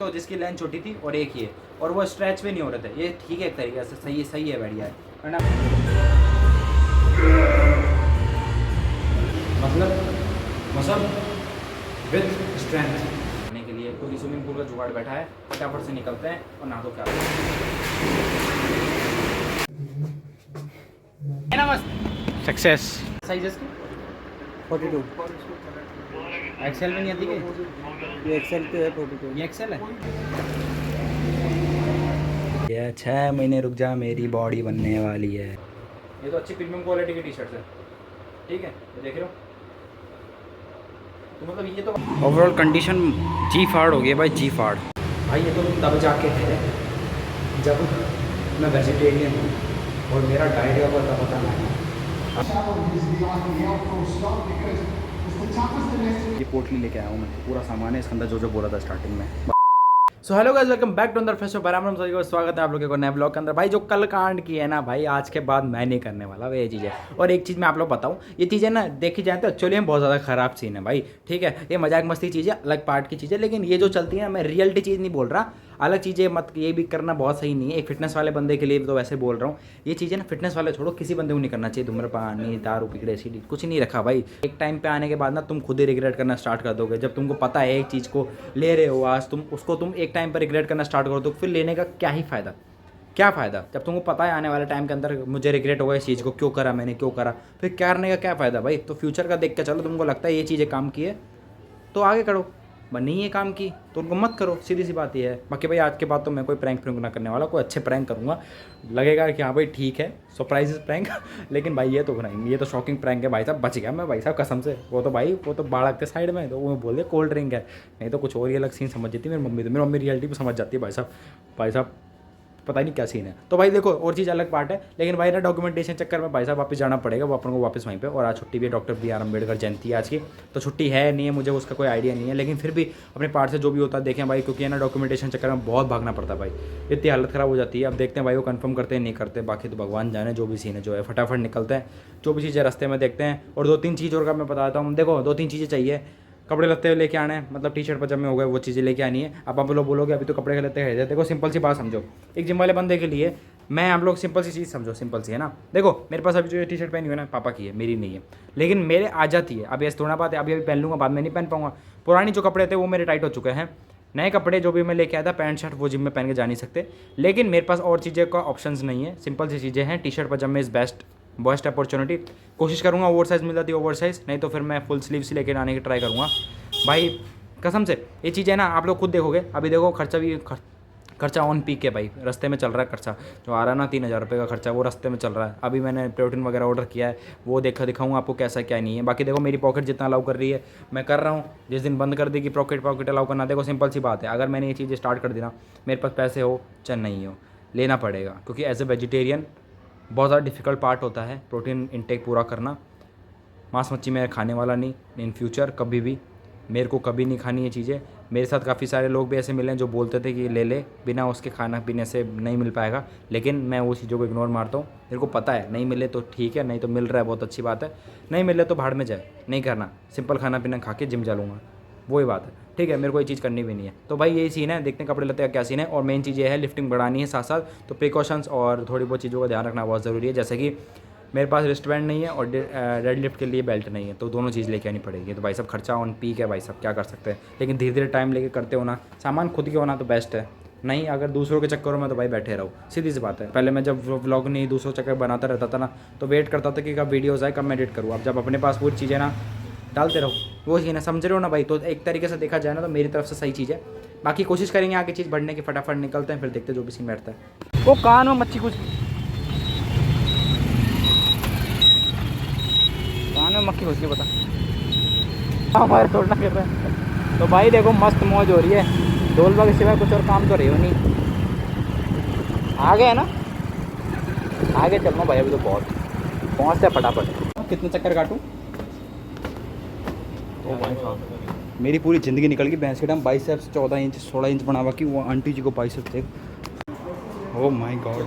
तो जिसकी लाइन छोटी थी और एक ही है, और वो स्ट्रेच पे नहीं हो रहे थे। ये ठीक है एक तरीके से, सही है, बढ़िया है, वरना मतलब विद स्ट्रेंथ करने के लिए पूरी स्विमिंग पूल का जुगाड़ बैठा है। फटाफट से निकलते हैं और नहा धो के सक्सेस। साइजेस की 42 एक्सेल में नहीं आती क्या? ये एक्सेल पे है 42 ये एक्सेल है। ये 6 महीने रुक जा, मेरी बॉडी बनने वाली है। ये तो अच्छी प्रीमियम क्वालिटी की टी शर्ट है, ठीक है, ये देख रहे हो। तो मतलब ये तो ओवरऑल कंडीशन जी फाड़ हो गई भाई, जी फाड़ भाई। ये तो तब जाके है जब मैं वेजिटेरियन हूँ और मेरा डाइट का पता नहीं। ये पोटली लेके आया हूँ मैं, पूरा सामान है इसके अंदर जो बोला था स्टार्टिंग में। So hello guys, welcome back to अंदर फेस्ट बराबर सभी को स्वागत है आप लोगों को नए ब्लॉग के अंदर। भाई जो कल कांड की है ना भाई, आज के बाद मैं नहीं करने वाला ये चीज़ है। और एक चीज़ मैं आप लोग बताऊं, ये चीज़ें ना देखी जाए तो एक्चुअली में बहुत ज़्यादा ख़राब सीन है भाई, ठीक है। ये मजाक मस्ती चीज़ है, अलग पार्ट की चीज़ है, लेकिन ये जो चलती है ना, मैं रियलिटी चीज़ नहीं बोल रहा, अलग चीज़ें मत ये भी करना बहुत सही नहीं है। एक फिटनेस वाले बंदे के लिए तो वैसे बोल रहा हूँ, ये चीज़ें ना फिटनेस वाले छोड़ो, किसी बंदे को नहीं करना चाहिए। धूम्रपान नहीं, दारू पिगड़े सीढ़ी कुछ नहीं रखा भाई। एक टाइम पे आने के बाद ना तुम खुद ही रिग्रेट करना स्टार्ट कर दोगे। जब तुमको पता है एक चीज़ को ले रहे हो आज, तुम उसको तुम एक टाइम पर रिग्रेट करना स्टार्ट कर दो, फिर लेने का क्या ही फ़ायदा, क्या फ़ायदा। जब तुमको पता है आने वाले टाइम के अंदर मुझे रिग्रेट होगा इस चीज़ को, क्यों करा मैंने, क्यों करा, फिर करने का क्या फ़ायदा भाई। तो फ्यूचर का देख के चलो, तुमको लगता है ये चीज़ें काम की है तो आगे करो, नहीं है काम की तो उनको मत करो, सीधी सी बात ये है। बाकी भाई आज के बाद तो मैं कोई प्रैंक ना करने वाला, कोई अच्छे प्रैंक करूँगा, लगेगा कि हाँ भाई ठीक है सरप्राइज प्रैंक लेकिन भाई ये तो नहीं, ये तो शॉकिंग प्रैंक है भाई साहब। बच गया मैं भाई साहब कसम से। वो तो भाई वो तो बाढ़ के साइड में, तो वो बोल दे कोल्ड ड्रिंक है, नहीं तो कुछ और ही अलग सीन समझ जाती है मेरी मम्मी। तो मेरी मम्मी रियलिटी भी समझ जाती है भाई साहब, भाई साहब पता नहीं क्या सीन है। तो भाई देखो और चीज़ अलग पार्ट है, लेकिन भाई ना डॉक्यूमेंटेशन चक्कर में भाई साहब वापस जाना पड़ेगा वो अपन को वापस वहीं पे। और आज छुट्टी भी है, डॉक्टर बी आर अम्बेडकर जयंती है आज की, तो छुट्टी है नहीं है मुझे उसका कोई आइडिया नहीं है, लेकिन फिर भी अपने पार्ट से जो भी होता है देखें भाई, क्योंकि है ना डॉक्यूमेंटेशन चक्कर में बहुत भागना पड़ता है भाई, इतनी हालत ख़राब हो जाती है। अब देखते हैं भाई वो कंफर्म करते हैं नहीं करते, बाकी तो भगवान जाने, जो भी सीन है जो है फटाफट निकलते हैं, जो भी चीज़ें रास्ते में देखते हैं। और 2-3 चीज़ और का मैं बताता हूँ, देखो 2-3 चीज़ें चाहिए। कपड़े लत्ते लेके आने हैं, मतलब टी शर्ट पजामे हो गए, वो चीज़ें लेके आनी है। अब आप लोग बोलोगे अभी तो कपड़े के लत्ते खरीदे, देखो सिंपल सी बात समझो, एक जिम वाले बंदे के लिए मैं आप लोग सिंपल सी चीज़ समझो, सिंपल सी है ना। देखो मेरे पास अभी जो टी शर्ट पहनी हुई है ना, पापा की है, मेरी नहीं है, लेकिन मेरे आ जाती है। अभी ऐसे थोड़ा बात है, अभी पहन लूँगा, बाद में नहीं पहन पाऊँगा। पुरानी जो कपड़े थे वो मेरे टाइट हो चुके हैं, नए कपड़े जो भी मैं लेके आया था पैंट शर्ट वो जिम में पहन के जा नहीं सकते। लेकिन मेरे पास और चीज़ें का ऑप्शंस नहीं है, सिंपल सी चीज़ें हैं, टी शर्ट पजामे इज़ बेस्ट अपॉर्चुनिटी। कोशिश करूँगा ओवर साइज़ मिल जाती है ओवर साइज़, नहीं तो फिर मैं फुल स्लीव्स लेकर आने की ट्राई करूँगा भाई कसम से। ये चीज़ें ना आप लोग खुद देखोगे, अभी देखो खर्चा ऑन पीक है भाई, रास्ते में चल रहा है खर्चा जो आ रहा है ना, 3000 रुपये का खर्चा वो रास्ते में चल रहा है। अभी मैंने प्रोटीन वगैरह ऑर्डर किया है, वो दिखाऊंगा आपको कैसा क्या नहीं है। बाकी देखो मेरी पॉकेट जितना अलाउ कर रही है मैं कर रहा हूँ। जिस दिन बंद कर दी कि पॉकेट अलाउ करना, देखो सिंपल सी बात है, अगर मैंने ये चीज़ें स्टार्ट कर दी ना, मेरे पास पैसे हो चाहे नहीं हो लेना पड़ेगा, क्योंकि एज ए वेजिटेरियन बहुत ज़्यादा डिफ़िकल्ट पार्ट होता है प्रोटीन इनटेक पूरा करना। मांस मच्छी मैं खाने वाला नहीं इन फ्यूचर, कभी भी मेरे को कभी नहीं खानी ये चीज़ें। मेरे साथ काफ़ी सारे लोग भी ऐसे मिले हैं जो बोलते थे कि ले ले, बिना उसके खाना पीने से नहीं मिल पाएगा, लेकिन मैं वो चीज़ों को इग्नोर मारता हूँ। मेरे को पता है नहीं मिले तो ठीक है, नहीं तो मिल रहा है बहुत अच्छी बात है, नहीं मिले तो भाड़ में जाए, नहीं करना, सिंपल खाना पीना खा के जिम जा लूँगा, वही बात है, ठीक है। मेरे को ये चीज़ करनी भी नहीं है। तो भाई यही सीन है, देखते हैं कपड़े लेते हैं क्या सीन है। और मेन चीज़ ये है लिफ्टिंग बढ़ानी है साथ साथ, तो प्रिकॉशंस और थोड़ी बहुत चीज़ों का ध्यान रखना बहुत ज़रूरी है। जैसे कि मेरे पास रिस्ट बैंड नहीं है और डेड लिफ्ट के लिए बेल्ट नहीं है, तो दोनों चीज़ लेके आनी पड़ेगी। तो भाई सब खर्चा ऑन पीक है भाई सब, क्या कर सकते हैं, लेकिन धीरे धीरे टाइम लेके करते हो ना, सामान खुद के होना तो बेस्ट है। नहीं अगर दूसरों के चक्करों में तो भाई बैठे रहो, सीधी सी बात है। पहले मैं जब व्लॉग नहीं दूसरों चक्कर बनाता रहता था ना, तो वेट करता था कि कब वीडियोज़ आए, कब मैं एडिट करूँ। अब जब अपने पास पूरी चीज़ें ना डालते रहो, वो चीज़ ना, समझ रहे हो ना भाई। तो एक तरीके से देखा जाए ना तो मेरी तरफ से सही चीज़ है। बाकी कोशिश करेंगे आगे चीज़ बढ़ने की, फटाफट निकलते हैं, फिर देखते जो भी सीन बैठता है। वो कान में मच्छी कुछ में मक्खी घुस गई बता, हमारे तोड़ना कर रहा है। तो भाई देखो मस्त मौज हो रही है, ढोलबा के सिवाय कुछ और काम तो रही हो नहीं। आगे है ना, आगे चलना भाई, अभी तो बहुत पहुँचते हैं फटाफट। कितने चक्कर काटूँ तो भाई साहब मेरी पूरी ज़िंदगी निकल गई भैंस के टाइम। बाइसेप्स 14 इंच 16 इंच बनावा की, वो आंटी जी को बाइसेप्स देख, ओह माय गॉड।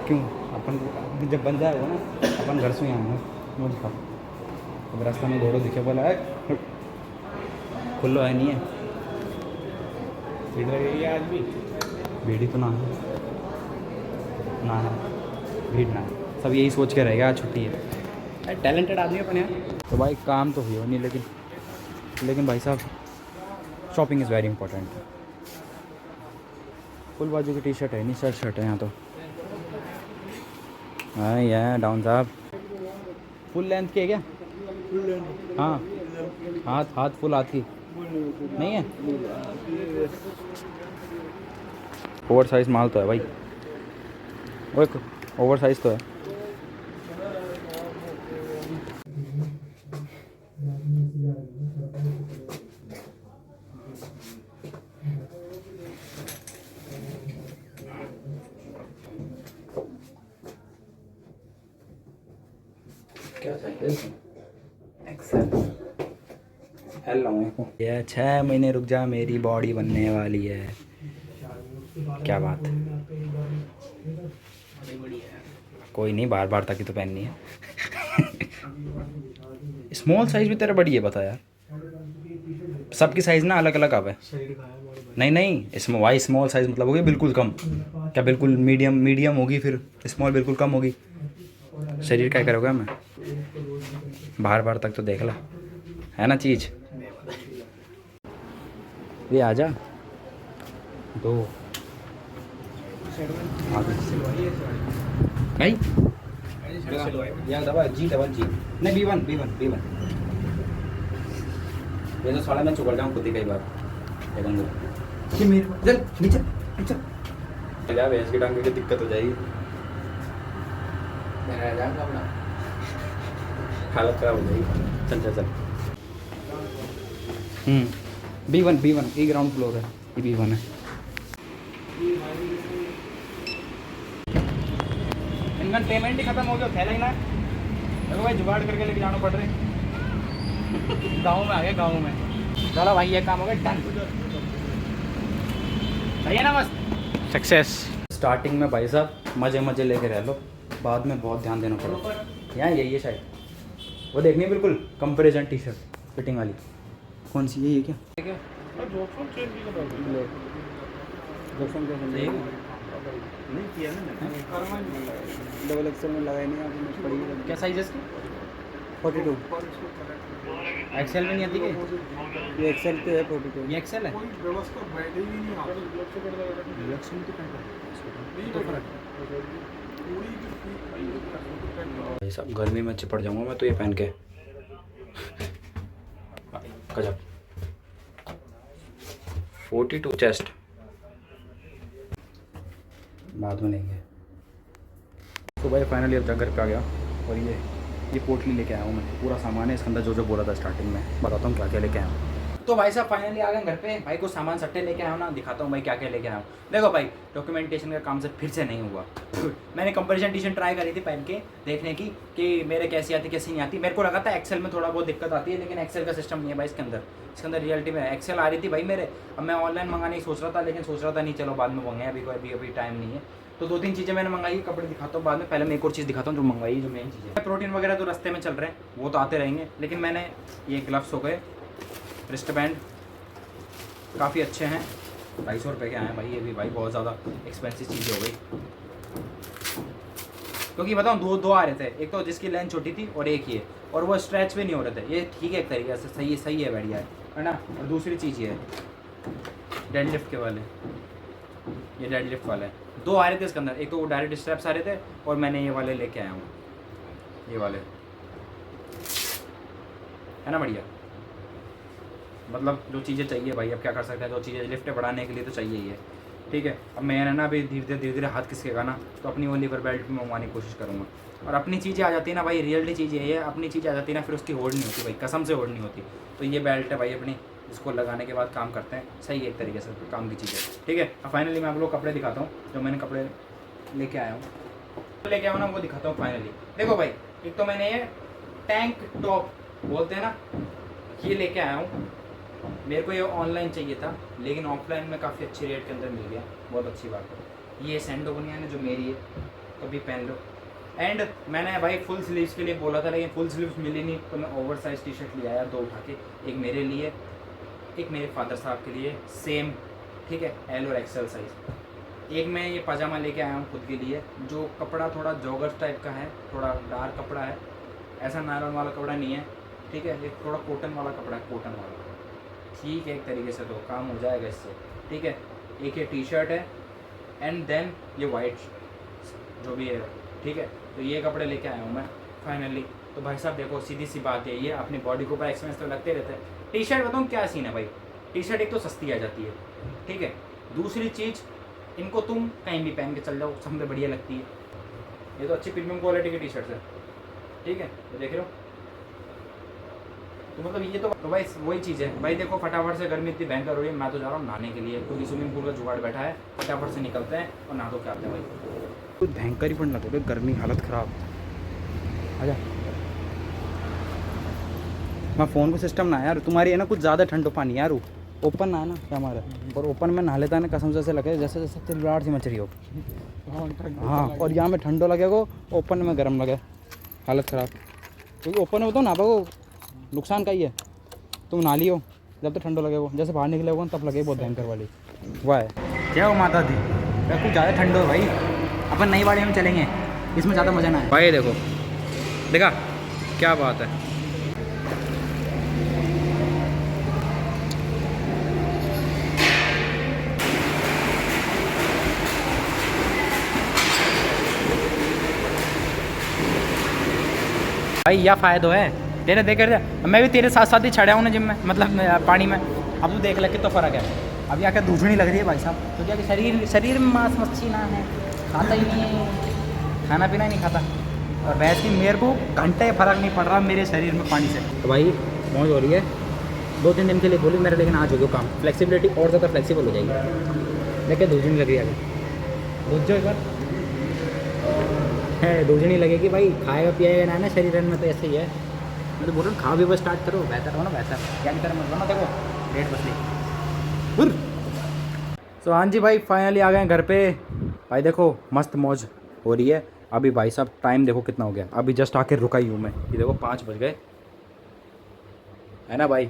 क्यों अपन जब बन जाएगा ना, अपन घर से यहाँ मुझे खा, अब रास्ता में दौड़ो दिखे बोला है खुल्लो है नहीं है, भीड़ लगेगी आज भी। भीड़ तो ना है, ना है भीड़, ना है। सब यही सोच के रहेगा आज छुट्टी है। टैलेंटेड आदमी अपने यहाँ। तो भाई काम तो हुई हो नहीं, लेकिन भाई साहब shopping is very important. Full बाजू की टी शर्ट है नहीं, शर्ट है यहाँ तो। हाँ ये डाउन साहब फुल लेंथ की है क्या? हाँ हाथ फुल हाथ की नहीं है। ओवर साइज माल तो है भाई, वो ओवर साइज तो है। क्या चाहिए? एक्सेल एल लाऊं ये 6 महीने रुक जा, मेरी बॉडी बनने वाली है। क्या बात है, कोई नहीं, बार बार तक ही तो पहननी है। स्मॉल साइज भी तेरा बड़ी है बता यार, सबकी साइज ना अलग अलग आवे। नहीं इसमें वाई स्मॉल साइज मतलब होगी बिल्कुल कम, क्या बिल्कुल मीडियम होगी, फिर स्मॉल बिल्कुल कम होगी। शरीर क्या करोगे मैं, बार बार तक तो देख ला है ना चीज़। ये आजा दो भाई या दबा जी नहीं B1 ये तो साला मैं चुकड़ जाऊँ खुद ही कई बार कि मेरे चल नीचे जा भैंस की टांग की दिक्कत हो जाएगी, हालत खराब हो जाएगी। चल B1 ये ग्राउंड फ्लोर है, ये B1 है। इनका पेमेंट ही खत्म हो गया, थैला ही ना देखो भाई, जुगाड़ करके लेके जाना पड़ रहे। गाँव में आ गए, गाँव में। चलो भाई ये काम हो गया डन, सही है ना, मस्त सक्सेस। स्टार्टिंग में भाई साहब मजे लेके रह लो, बाद में बहुत ध्यान देना पड़ेगा। यहाँ यही है शायद, वो देखनी है बिल्कुल कंपैरिजन टी शर्ट फिटिंग वाली। कौन सी यही है क्या? नहीं किया ना, डबल एक्सेल में लगाई नहीं आपने, पड़ी क्या साइज है इसकी? 42। एक्सेल में नहीं आती क्या? ये एक्सेल पे है 42। ये एक्सेल है, भाई साहब गर्मी में चिपट जाऊंगा मैं तो ये पहन के। गजब 42 चेस्ट बाद में लेंगे। तो भाई फाइनली अब घर पे आ गया, और ये पोटली लेके आया हूँ मैं, पूरा सामान है इसके अंदर, जो बोला था स्टार्टिंग में बताता हूँ क्या क्या लेके आया हूँ। तो भाई साहब फाइनली आ गए घर पे, भाई को सामान सट्टे लेके आया हूँ ना, दिखाता हूँ भाई क्या क्या लेके आया हूँ। देखो भाई डॉक्यूमेंटेशन का काम से फिर से नहीं हुआ। मैंने कंपैरिजन टी शर्ट ट्राई करी थी पहन के देखने की कि मेरे कैसी आती कैसी नहीं आती। मेरे को लगा था एक्सेल में थोड़ा बहुत दिक्कत आती है, लेकिन एक्सेल का सिस्टम नहीं है भाई इसके अंदर रियलिटी में एक्सेल आ रही थी भाई मेरे। अब मैं ऑनलाइन मंगाने की सोच रहा था, लेकिन सोच रहा था नहीं चलो बाद में मंगाए, अभी टाइम नहीं है। तो 2-3 चीज़ें मैंने मंगाई, कपड़े दिखाता हूँ बाद में, पहले मैं एक और चीज़ दिखाता हूँ जो मंगवाई, जो मेन चीज़ है। प्रोटीन वगैरह तो रास्ते में चल रहे हैं, वो तो आते रहेंगे, लेकिन मैंने ये ग्लव्स हो गए, रिस्ट बैंड काफ़ी अच्छे हैं, 250 रुपये के आए हैं भाई, ये भी भाई बहुत ज़्यादा एक्सपेंसिव चीज़ हो गई। क्योंकि बताऊँ दो आ रहे थे, एक तो जिसकी लेंथ छोटी थी और एक ये, और वो स्ट्रेच भी नहीं हो रहे थे। ये ठीक है एक तरीके से, सही है बढ़िया है ना। और दूसरी चीज़ ये है डेडलिफ्ट के वाले, ये डेडलिफ्ट वाले 2 आ रहे थे इसके अंदर, एक तो वो डायरेक्ट स्ट्रैप्स आ रहे थे, और मैंने ये वाले लेके आया हूँ, ये वाले है ना बढ़िया। मतलब जो चीज़ें चाहिए भाई, अब क्या कर सकते हैं, जो चीज़ें लिफ्ट बढ़ाने के लिए तो चाहिए ही है, ठीक है। अब मैंने ना अभी धीरे धीरे हाथ खिसकेगा ना, तो अपनी वो लीवर बेल्ट में मंगवाने की कोशिश करूँगा। और अपनी चीज़ें आ जाती है ना भाई, रियलिटी चीज़ ये है, अपनी चीज़ें आ जाती है ना, फिर उसकी होड़ नहीं होती भाई, कसम से होड़ नहीं होती। तो ये बेल्ट है भाई अपनी, इसको लगाने के बाद काम करते हैं, सही है एक तरीके से काम की चीज़ है, ठीक है। अब फाइनली मैं आप लोग कपड़े दिखाता हूँ, जो मैंने कपड़े लेके आया हूँ ना, वो दिखाता हूँ फाइनली। देखो भाई, एक तो मैंने ये टैंक टॉप बोलते हैं ना, ये लेके आया हूँ। मेरे को ये ऑनलाइन चाहिए था, लेकिन ऑफलाइन में काफ़ी अच्छे रेट के अंदर मिल गया, बहुत अच्छी बात है। ये सैंडो बनियान है जो मेरी है, कभी पहन लो। एंड मैंने भाई फुल स्लीव्स के लिए बोला था, लेकिन फुल स्लीव्स मिली नहीं, तो मैं ओवर साइज टी शर्ट ले आया 2 उठा के, एक मेरे लिए, एक मेरे फादर साहब के लिए, सेम ठीक है, एल और एक्सेल साइज़। एक मैं ये पजामा लेके आया हूँ खुद के लिए, जो कपड़ा थोड़ा जॉगर्स टाइप का है, थोड़ा डार्क कपड़ा है, ऐसा नायलॉन वाला कपड़ा नहीं है, ठीक है, ये थोड़ा कॉटन वाला कपड़ा है, कॉटन वाला, ठीक है, एक तरीके से तो काम हो जाएगा इससे, ठीक है। एक ये टी शर्ट है एंड देन ये वाइट जो भी है, ठीक है। तो ये कपड़े लेके आया हूँ मैं फाइनली। तो भाई साहब देखो, सीधी सी बात है, ये अपनी बॉडी के ऊपर एक्सपेंस तो लगते रहते हैं। टी शर्ट बताऊँ क्या सीन है भाई, टी शर्ट एक तो सस्ती आ जाती है, ठीक है, दूसरी चीज़ इनको तुम कहीं भी पहन के चल जाओ, सब में बढ़िया लगती है। ये तो अच्छी प्रीमियम क्वालिटी की टी शर्ट है, ठीक है, तो देख रहे हो। तो मतलब ये तो भाई वही चीज़ है भाई। देखो फटाफट से गर्मी इतनी भयंकर हो रही है, मैं तो जा रहा हूँ नहाने के लिए, क्योंकि स्विमिंग पूल का जुगाड़ बैठा है, फटाफट से निकलते हैं और नहा धो के आते हैं भाई। कुछ भयंकर ही पड़ना तो गर्मी, हालत ख़राब। आजा, मैं फ़ोन को सिस्टम ना यार, तुम्हारी है ना कुछ ज़्यादा ठंडो पानी यार, ओपन ना है ना क्या हमारा, और ओपन में नहा लेता है ना, कसम से ऐसे लगे जैसे जैसे चिलवाड़ सी मच रही हो। हाँ, और यहाँ में ठंडो लगेगा, ओपन में गर्म लगे, हालत ख़राब। क्योंकि ओपन में बताओ ना पाओ, नुकसान का ही है। तुम नहा लियो जब तक ठंडो लगेगा, जैसे बाहर निकले होगा तब लगे बहुत भयंकर वाली। वाह है क्या हो माता दी, कुछ ज़्यादा ठंडो है भाई, अपन नई वाले में चलेंगे, इसमें ज़्यादा मज़ा ना है भाई। देखो देखा क्या बात है। भाई यह फ़ायदा है तेरे, देख रहे मैं भी तेरे साथ साथ ही छड़ा हूँ ना जिम में, मतलब पानी में। अब तू देख ले कितना फ़र्क है, अब यहाँ क्या दूधनी लग रही है भाई साहब, तो क्या कि शरीर में मांस मच्छी ना है, खाता ही नहीं है, खाना पीना ही नहीं खाता। और भैंस की मेरे को घंटे फ़र्क नहीं पड़ रहा मेरे शरीर में पानी से। तो भाई मौज हो रही है, 2-3 दिन के लिए बोली मेरे, लेकिन आज हो गया काम, फ्लेक्सिबिलिटी और ज़्यादा फ्लेक्सिबल हो जाएगी। देखिए दूधनी लग रही है, दूध जो एक बार है दूधनी लगेगी भाई, खाएगा पिएगा ना शरीर में, तो ऐसे ही है। मैं तो बोल रहा हूँ खा भी बस स्टार्ट करो, बेहतर हो ना, बेहतर क्या की तरह मत बनो। देखो रेट बस सो हाँ जी भाई, फाइनली आ गए घर पे भाई। देखो मस्त मौज हो रही है अभी भाई साहब। टाइम देखो कितना हो गया, अभी जस्ट आके रुका ही हूँ मैं, ये देखो 5 बज गए है ना भाई,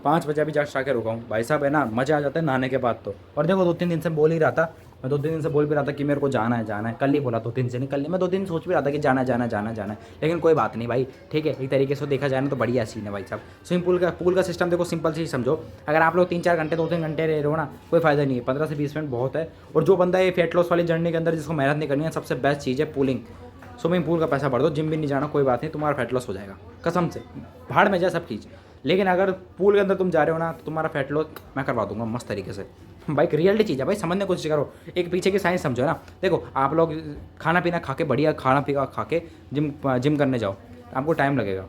5 बजे अभी जस्ट आके रुका हूँ भाई साहब, है ना। मज़ा आ जाता है नहाने के बाद तो। और देखो 2-3 दिन से बोल ही रहा था मैं, 2-3 दिन से बोल भी रहा था कि मेरे को जाना है, कल ही बोला, 2-3 से नहीं, कल ही मैं 2 दिन सोच भी रहा था कि जाना है, लेकिन कोई बात नहीं भाई, ठीक है। एक तरीके से देखा जाए ना तो बढ़िया सीन है भाई साहब। स्विमिंग पूल का सिस्टम देखो सिंपल से ही समझो, अगर आप लोग 3-4 घंटे 2-3 घंटे रह रहे हो ना, कोई फ़ायदा नहीं है, 15 से 20 मिनट बहुत है। और जो बंदा ये फेट लॉस वाली जर्नी के अंदर जिसको मेहनत नहीं करनी है, सबसे बेस्ट चीज़ है पूलिंग। स्विमिंग पूल का पैसा भर दो, जिम भी नहीं जाना, कोई बात नहीं, तुम्हारा फैट लॉस हो जाएगा कसम से, भाड़ में जाए सब चीज़। लेकिन अगर पूल के अंदर तुम जा रहे हो ना, तो तुम्हारा फैट लॉस मैं करवा दूंगा मस्त तरीके से भाई। रियलिटी चीज़ है भाई, समझने की कोशिश करो, एक पीछे की साइंस समझो ना। देखो आप लोग खाना पीना खा के, बढ़िया खाना पीना खा के जिम करने जाओ, आपको टाइम लगेगा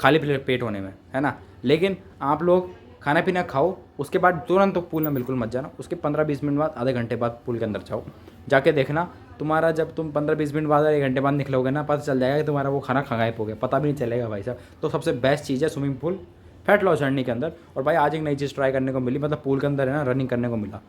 खाली पेट होने में, है ना। लेकिन आप लोग खाना पीना खाओ, उसके बाद तुरंत तो पूल में बिल्कुल मत जाना, उसके 15-20 मिनट बाद, आधे घंटे बाद पूल के अंदर जाओ, जाके देखना तुम्हारा, जब तुम 15-20 मिनट बाद 1 घंटे बाद निकलोगे ना, पता चल जाएगा कि तुम्हारा वो खाना खा गायब हो गया, पता भी नहीं चलेगा भाई साहब। तो सबसे बेस्ट चीज़ है swimming pool fat loss journey के अंदर। और भाई आज एक नई चीज़ ट्राई करने को मिली, मतलब पूल के अंदर है ना रनिंग करने को मिला,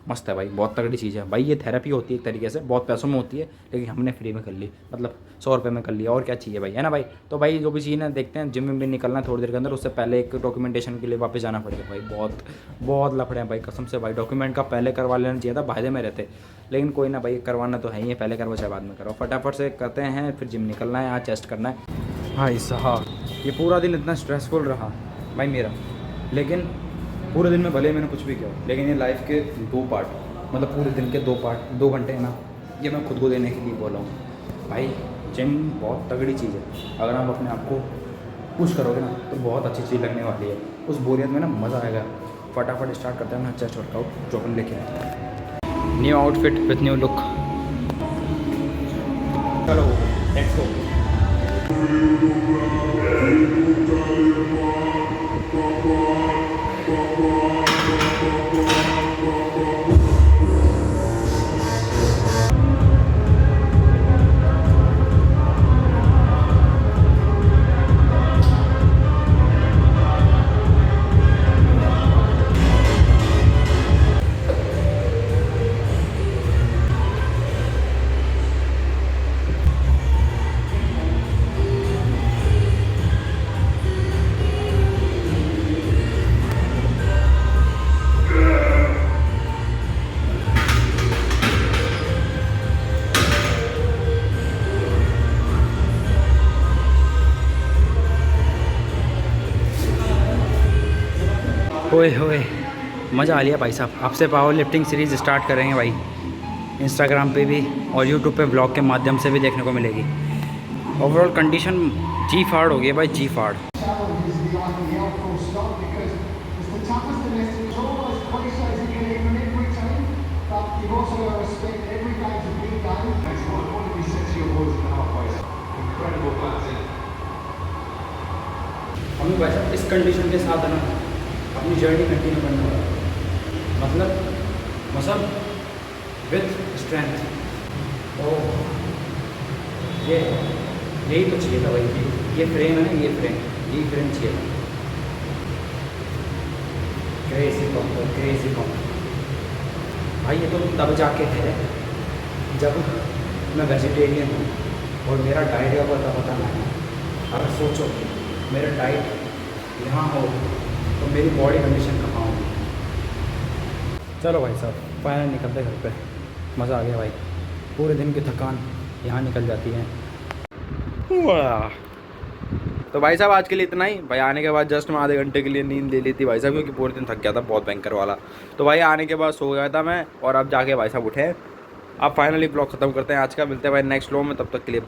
मस्त है भाई, बहुत तगड़ी चीज़ है भाई। ये थेरेपी होती है एक तरीके से, बहुत पैसों में होती है, लेकिन हमने फ्री में कर ली, मतलब 100 रुपये में कर लिया, और क्या चाहिए भाई, है ना भाई। तो भाई जो भी चीज़ है देखते हैं, जिम में भी निकलना है थोड़ी देर के अंदर, उससे पहले एक डॉक्यूमेंटेशन के लिए वापस जाना पड़ेगा भाई। बहुत लफड़े हैं भाई कसम से भाई, डॉक्यूमेंट का पहले करवा लेना चाहिए था, फायदे में रहते, लेकिन कोई ना भाई, करवाना तो है ही है, पहले करवा चाहे बाद में करो, फटाफट से करते हैं, फिर जिम निकलना है, यहाँ टेस्ट करना है भाई साहब। ये पूरा दिन इतना स्ट्रेसफुल रहा भाई मेरा, लेकिन पूरे दिन में भले मैंने कुछ भी किया, लेकिन ये लाइफ के 2 पार्ट, मतलब पूरे दिन के 2 पार्ट, 2 घंटे है ना, ये मैं खुद को देने के लिए बोला हूँ भाई। जिम बहुत तगड़ी चीज़ है, अगर आप अपने आप को पुश करोगे ना तो बहुत अच्छी चीज़ लगने वाली है, उस बोरियत में ना मज़ा आएगा। फटाफट स्टार्ट करते हैं ना चेस्ट वर्कआउट, जो अपन लेके आए, new outfit with new look. चलो लेट्स गो। ओए होए मज़ा आ लिया भाई साहब। आपसे पावर लिफ्टिंग सीरीज़ स्टार्ट करेंगे भाई, इंस्टाग्राम पे भी और यूट्यूब पे ब्लॉग के माध्यम से भी देखने को मिलेगी। ओवरऑल कंडीशन जी फाड़ हो गई है भाई, जी फाड़। हमें भाई साहब इस कंडीशन के साथ है ना अपनी जर्नी कंटिन्यू करना होगा, मतलब विथ स्ट्रेंथ। तो यही तो चाहिए था भाई, ये फ्रेम है ना, यही फ्रेम चाहिए था। क्रेजी कॉम्प भाई, ये तो तब जाके है जब मैं वेजिटेरियन हूँ और मेरा डाइट का पता नहीं। अगर सोचो मेरा डाइट यहाँ हो तो मेरी बॉडी कंडीशन कहाँ होगी। चलो भाई साहब फाइनल निकलते घर पे, मज़ा आ गया भाई, पूरे दिन की थकान यहाँ निकल जाती है। तो भाई साहब आज के लिए इतना ही भाई। आने के बाद जस्ट मैं आधे घंटे के लिए नींद ले ली थी भाई साहब, क्योंकि पूरे दिन थक गया था बहुत भयंकर वाला। तो भाई आने के बाद सो गया था मैं, और अब जाके भाई साहब उठे। अब फाइनली ब्लॉग ख़त्म करते हैं आज का, मिलते हैं भाई नेक्स्ट व्लॉग में, तब तक के लिए।